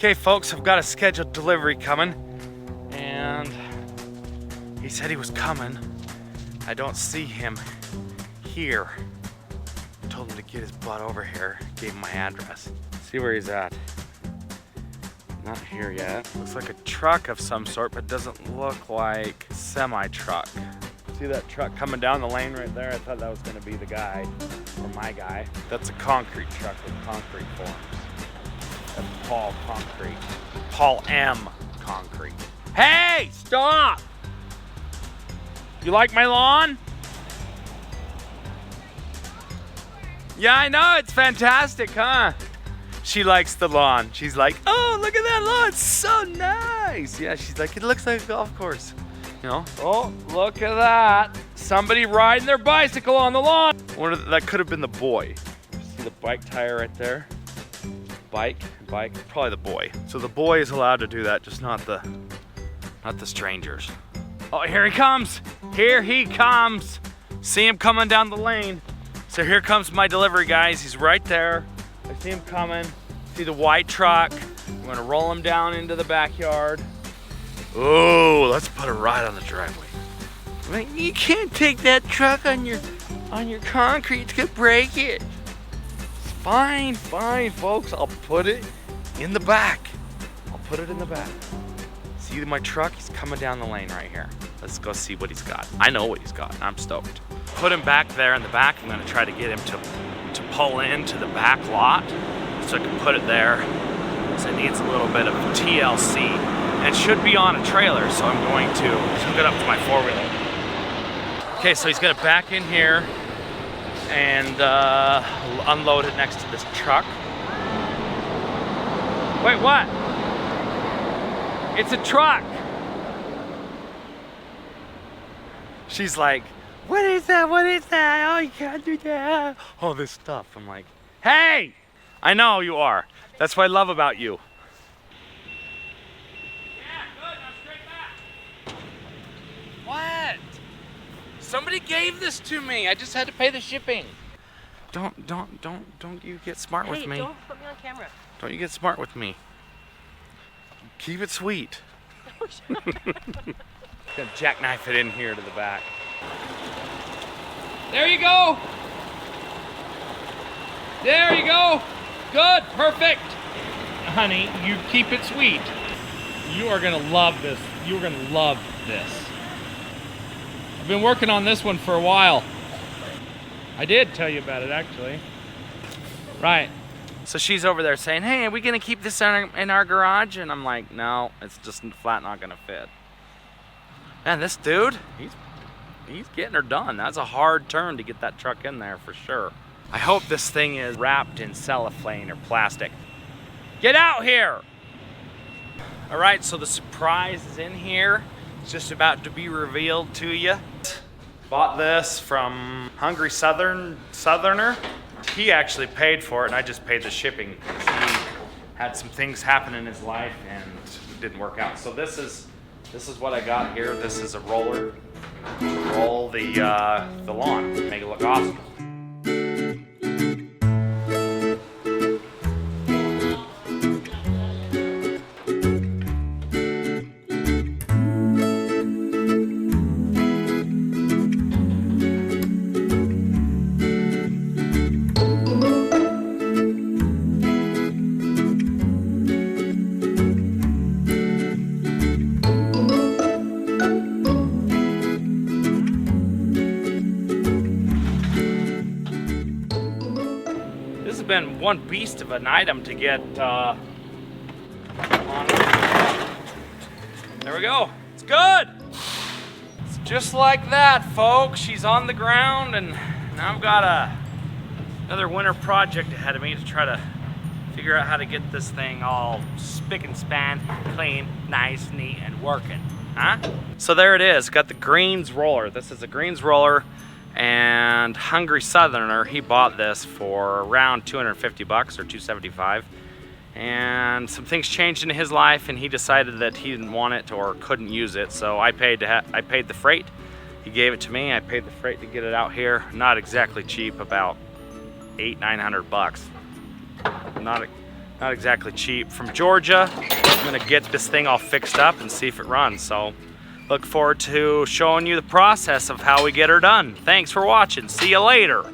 Okay folks, I've got a scheduled delivery coming, and he said he was coming. I don't see him here. I told him to get his butt over here, gave him my address. See where he's at. Not here yet. Looks like a truck of some sort, but doesn't look like a semi-truck. See that truck coming down the lane right there? I thought that was gonna be the guy, or my guy. That's a concrete truck with concrete forms. That's Paul Concrete. Paul M. Concrete. Hey, stop! You like my lawn? Yeah, I know, it's fantastic, huh? She likes the lawn. She's like, oh, look at that lawn, it's so nice. Yeah, she's like, it looks like a golf course. You know? Oh, look at that. Somebody riding their bicycle on the lawn. That could have been the boy. See the bike tire right there? Bike, probably the boy. So the boy is allowed to do that, just not the strangers. Oh, here he comes. Here he comes. See him coming down the lane. So here comes my delivery, guys. He's right there. I see him coming. See the white truck. I'm gonna roll him down into the backyard. Oh, let's put it right on the driveway. Like, you can't take that truck on your concrete. It's gonna break it. It's fine, folks. I'll put it in the back. I'll put it in the back. See my truck? He's coming down the lane right here. Let's go see what he's got. I know what he's got, and I'm stoked. Put him back there in the back. I'm gonna try to get him to pull into the back lot so I can put it there. So it needs a little bit of TLC. And it should be on a trailer, so I'm going to hook it up to my four-wheeler. Okay, so he's gonna back in here and unload it next to this truck. Wait, what? It's a truck. She's like, what is that? What is that? Oh, you can't do that. All this stuff. I'm like, hey, I know you are. That's what I love about you. Yeah, good. Now straight back. What? Somebody gave this to me. I just had to pay the shipping. Don't you get smart with me. Don't put me on camera. Don't you get smart with me. Keep it sweet. Gonna jackknife it in here to the back. There you go. There you go. Good, perfect. Honey, you keep it sweet. You are gonna love this. You're gonna love this. I've been working on this one for a while. I did tell you about it, actually. Right. So she's over there saying, hey, are we gonna keep this in our garage? And I'm like, no, it's just flat not gonna fit. Man, this dude, he's getting her done. That's a hard turn to get that truck in there for sure. I hope this thing is wrapped in cellophane or plastic. Get out here! All right, so the surprise is in here. It's just about to be revealed to you. Bought this from Hungry Southerner. He actually paid for it, and I just paid the shipping because he had some things happen in his life and it didn't work out. So this is what I got here. This is a roller. Roll the lawn, make it look awesome. Been one beast of an item to get on. There we go. It's good. It's just like that, folks. She's on the ground, and now I've got another winter project ahead of me to try to figure out how to get this thing all spick and span, clean, nice, neat, and working. Huh? So there it is. Got the greens roller. This is a greens roller. And Hungry Southerner, he bought this for around 250 bucks or 275, and some things changed in his life and he decided that he didn't want it or couldn't use it, so I paid the freight. He gave it to me. I paid the freight to get it out here. Not exactly cheap, about $800-900 bucks. Not not exactly cheap, from Georgia. I'm gonna get this thing all fixed up and see if it runs. So look forward to showing you the process of how we get her done. Thanks for watching. See you later.